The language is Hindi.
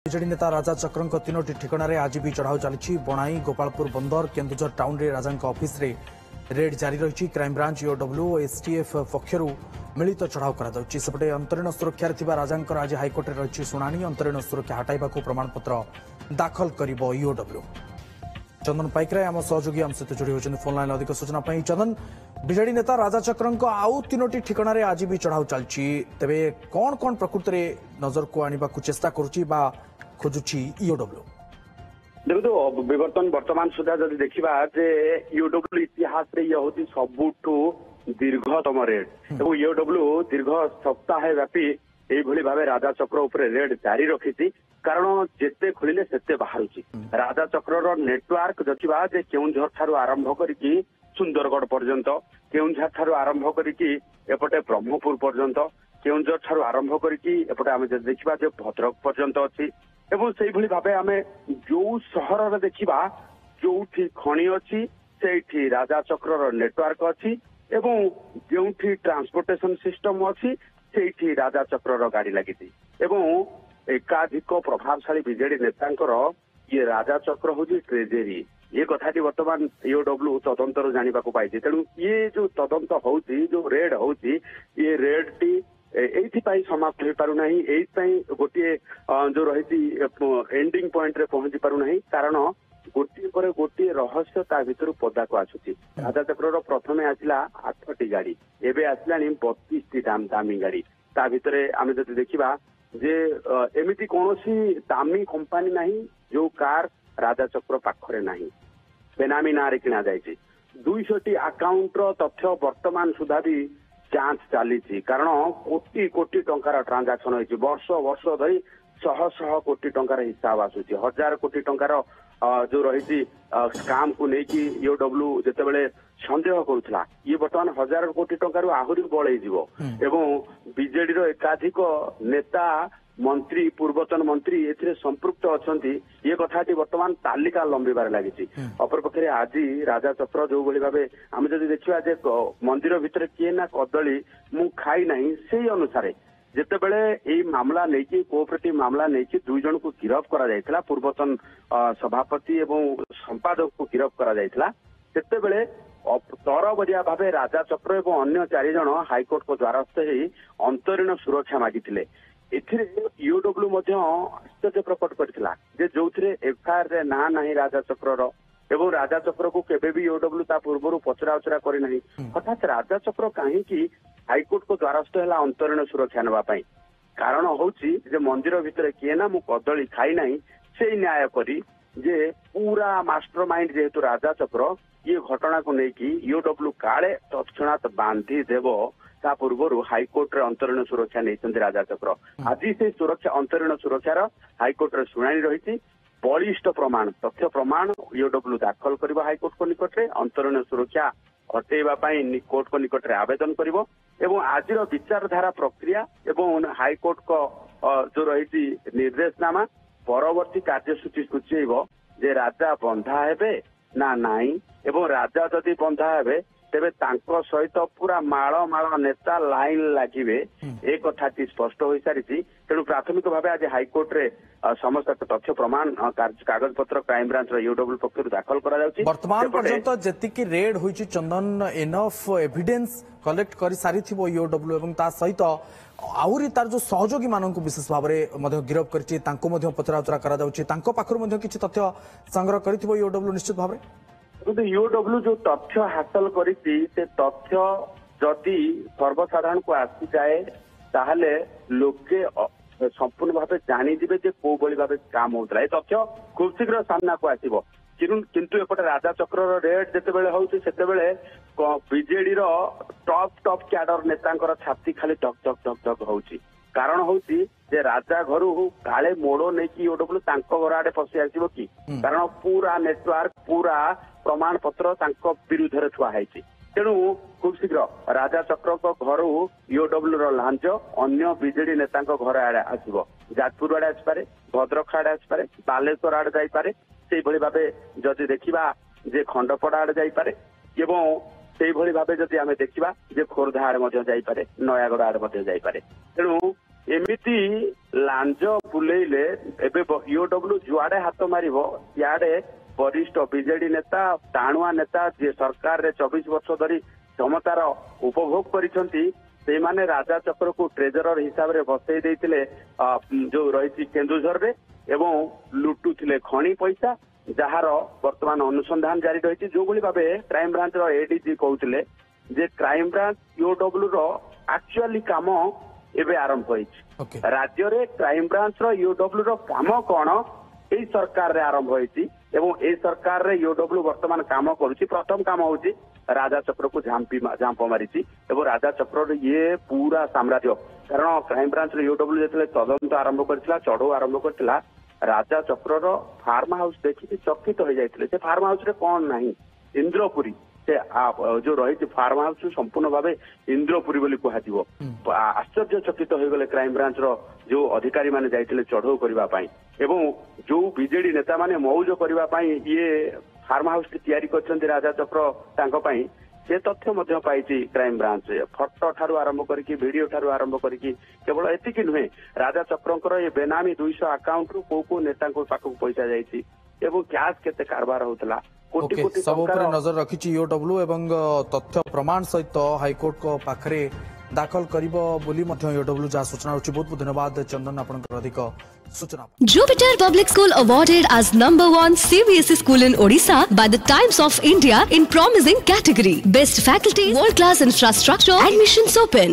ବିଜେଡି ନେତା ରାଜା ଚକ୍ରଙ୍କ ତିନୋଟି ଠିକଣାରେ ଆଜି ବି ଚଢ଼ାଉ ଚାଲିଛି। ବଣାଇ, ଗୋପାଳପୁର ବନ୍ଦର, କେନ୍ଦୁଝର ଟାଉନରେ ରାଜାଙ୍କ ଅଫିସରେ ରେଡ୍ ଜାରି ରହିଛି। କ୍ରାଇମବ୍ରାଞ୍ଚ, ଇଓଡବ୍ଲ୍ୟୁ ଓ ଏସ୍ଟିଏଫ୍ ପକ୍ଷରୁ ମିଳିତ ଚଢ଼ାଉ କରାଯାଉଛି। ସେପଟେ ଅନ୍ତରୀଣ ସୁରକ୍ଷାରେ ଥିବା ରାଜାଙ୍କର ଆଜି ହାଇକୋର୍ଟରେ ରହିଛି ଶୁଣାଣି। ଅନ୍ତରୀଣ ସୁରକ୍ଷା ହଟାଇବାକୁ ପ୍ରମାଣପତ୍ର ଦାଖଲ କରିବ ଇଓଡବ୍ଲ୍ୟୁ। चंदन पाइकराय आम सहयोगी आम सहित जोड़ी होती फोन लाइन अधिक सूचना। चंदन, विजेडी नेता राजा चक्रंक आउ तीनोटी ठिकाना आज भी चढ़ाऊ चलती तेरे कौन कौन प्रकृत नजर को आने को चेष्टा करुच्ची खोजुची इओडब्ल्यू? देखो विवर्तन वर्तमान सुधा जब देखा इओडब्ल्यू इतिहास ये हूँ सबुठू दीर्घतम रेड और इओडब्ल्यू दीर्घ सप्ताह व्यापी यही भाव राजा चक्र उपर रेड जारी रखी। कारण जिते खोलिले सेते बाहरुची। राजा चक्रर नेटवर्क देखा जे केउंझर ठारू आरंभ करिकी सुंदरगढ़ पर्यंत, केउंझर ठारू आरंभ करिकी एपटे ब्रह्मपुर पर्यंत, केउंझर ठारू आरंभ करिकी एपटे आमे देखिबा जे भद्रक पर्यंत अछि। एवं सेही भली भाबे आमे जो शहर रे देखिबा जोठी खणी अछि सेठी राजा चक्रर नेटवर्क अछि एवं जोठी ट्रांसपोर्टेशन सिस्टम अछि सेठी राजा चक्रर गाड़ी लागिति। एवं एकाधिक प्रभावशाली बीजेडी नेतांकर ये राजा चक्र हूँ ट्रेजेरी ये कथाटी वर्तमान इओडब्ल्यू तदंतर जाना पाई। तेणु ये जो तदंत होउची जो रेड होउची ये रेड टी एइथिपाई समाप्त हो पारु नाही। एइथिपाई गोटे जो रही एंडिंग पॉइंट रे पहुंची पारु नाही। कारण गोटे पर गोटे रहस्य ता भितर पदा को आसुची। राजा चक्र प्रथमे आसिला 8टी गाड़ी, एबे आसिलानी 32टी दामी गाड़ी। ता भितरे आमे जदि देखिबा जे एमिति कौनसी दामी कंपनी नहीं जो कार राजा चक्र पाखरे नहीं, बेनामी नारे किना जाइछि। 200टी अकाउंट रो तथ्य वर्तमान सुधा भी जांच चली। कारण कोटी कोटी टंकार ट्रांजाक्शन होइछि। वर्ष वर्ष धरी शह शह कोटी टंकार हिसाब आसुछि। 1000 कोटी टंकार जो रही स्काम को लेकिन इओडब्ल्यू जितेबाला सन्देह करुला ये बर्तमान 1000 कोटी टंकार आहरी बड़े एवं बीजेडी एकाधिक नेता मंत्री पूर्वतन मंत्री ए संपृक्त अच्छा ये कथाटी वर्तमान तालिका लंबिबार लगी। अपरपक्षे आज राजा चक्र जो भाव आम जब देखा मंदिर भितर किए ना कदली मु खाई ना से अनुसार जितेबले यही मामला नहीं कोऑपरेटिव मामला नहीं 2 जन को गिरफ करा जायतिला, पूर्वतन सभापति एवं संपादक को गिरफ करा जायतिला, सेतेबेले तरबरिया भाव राजा चक्र एवं अन्य 4 जन हाईकोर्ट को द्वारस्थ ही अंतरीण सुरक्षा मागिथिले। एथिरे इओडब्ल्यू आश्चर्य प्रकट करथिला जे जोथिरे एफआईआर रे ना नाही राजा चक्रर एवं राजा चक्र को केबे भी इओडब्ल्यू ता पूर्व पचरा उचरा करि नाही। हठात राजा चक्र काहे की हाईकोर्ट को द्वारस्थ है अंतरीण सुरक्षा नापी। कारण हूँ मंदिर भितर किए ना मु कदली खाई ना से न्याय करी जे पूरा मास्टर माइंड जेहेतु राजा चक्र ये घटना को लेकिन इओडब्ल्यू काले तत्क्षणात बांधी देव ता पूर्व हाईकोर्ट रे अंतरीण सुरक्षा नहीं राजा चक्र। आज से सुरक्षा अंतरीण सुरक्षार हाईकोर्ट रे शुणाणी रही। बलिष्ठ प्रमाण तथ्य प्रमाण इओडब्ल्यू दाखल कर हाईकोर्ट को निकट में अंतरीण सुरक्षा हटेवा कोर्ट को निकट में आवेदन करिवो एवं आज विचारधारा प्रक्रिया एवं हाईकोर्ट को जो रही निर्देशनामा परवर्ती कार्यसूची सूचीब जे राजा बंधा हेबे ना नाई एवं राजा जदि बंधा हेबे तेबे तांको सहित पूरा माळ माळ नेता लाइन लागिबे ए कथाटी स्पष्ट हो सारी। तेणु प्राथमिक भाव आज हाईकोर्ट रे समस्त तथ्य प्रमाण कागज पत्र क्राइमब्रांच इओडब्ल्यू पक्ष दाखल करा जाउची। वर्तमान पर्यंत जेतिकी रेड होईची चंदन एनफ एविडेंस कलेक्ट कर सारी थिबो इओडब्ल्यू एवं ता सहित आउरी तार जो सहयोगी मानन को विशेष भाव में गिरफ करची तांको मध्ये पचराउचरा करा जाउची। तांको पाखरु मध्ये किछि तथ्य संग्रह करिथिबो इओडब्ल्यू निश्चित भाव में। इओडब्ल्यू जो तथ्य हासिल करिछि से तथ्य जदि सर्वसाधारण को आसी जाए ताहले लोके संपूर्ण भाव जानीजे जे कौ भाव काम होता है तथ्य खूब शीघ्र सामना को आसो। किंतु एपटे राजा चक्र रेड जितेबाला हूँ बीजेडी टॉप टॉप कैडर नेता छाती खाली टक टक टक टक होची। कारण हूँ जे राजा घर काले मोड़ नहीं कि इओडब्ल्यू घर आड़े पशि आसो कि कारण पूरा नेटवर्क पूरा प्रमाण पत्र विरुद्ध थुआई। तेणु खूब शीघ्र राजा चक्र घर इओडब्ल्यू लांच अन्य बीजेडी नेता घर आड़े आसो। जाजपुर आड़े आसपे, भद्रक आड़े आसपे, बालेश्वर आड़े जापे, से भाव जदि देखा जे खंडपड़ा आड़े जापे एवं से भाव जदि आम देखा जे खोर्धा आड़े जापे, नयागढ़ आड़े जापे। तेणु एमिति लांज बुलेइले एबे ईओडब्ल्यू जुआडे हाथ मारिबो याडे वरिष्ठ बीजेडी नेता टाणुआ नेता जे सरकार रे 24 वर्ष धरी क्षमतार उपभोग करिसंती से माने राजा चक्र को ट्रेजरर हिसाब रे बसई देइतिले जो रही केन्दुझर रे एवं लुटुथिले खणी पैसा जार वर्तमान अनुसंधान जारी रही जो भली भाबे क्राइम ब्रांच रो एडीजी कहउतिले जे क्राइम ब्रांच ईओडब्ल्यू रो एक्चुअली काम एबे आरंभ होइछि राज्य रे क्राइम ब्रांच रो ईओडब्ल्यू रो काम कोन एई सरकार रे आरंभ होइछि एवं एई सरकार रे ईओडब्ल्यू वर्तमान काम करूछि प्रथम काम होउछि राजा चक्र को झांप मारिछि एवं राजा चक्र ये पूरा साम्राज्य कारण क्राइम ब्रांच रो ईओडब्ल्यू जेतले तदंत आरंभ करथिला चढ़ऊ आरंभ करथिला राजा चक्र रो फार्म हाउस देखि चकित हो जाइथिले से फार्म हाउस रे कोन नाही इंद्रपुरी से जो रही फार्म हाउस संपूर्ण भाव इंद्रपुरी बोली कहुव आश्चर्यचकित हो गले क्राइम ब्रांच रो जो अधिकारी माने जाइथिले चढ़ऊ करबा पई एवं जो बीजेडी नेता माने मौज करबा पई ये फार्म हाउस तैयारी करछन्ती राजा चक्र तांको पई से तथ्य मध्य पाइछि क्राइम ब्रांच फटो ठारू आरंभ करके वीडियो ठारू आरंभ करके केवल एतिकी नुहे राजा चक्रंकर ये बेनामी 200 अकाउंट रु को नेता पाखक पैसा जाइछि एवं कैश केते कारबार होतला कोटी कोटी सब ऊपर नजर रखिछि ईओडब्ल्यू एवं तथ्य प्रमाण सहित हाईकोर्ट को पाखरे दाखल करिबो बोली मध्य ईओडब्ल्यू जा सूचना होछि बहुत बहुत धन्यवाद चंदन आपनकर अधिक सूचना Jupiter Public School awarded as #1 CBSE school in Odisha by the Times of India in promising category. Best faculty, world class infrastructure, admissions open.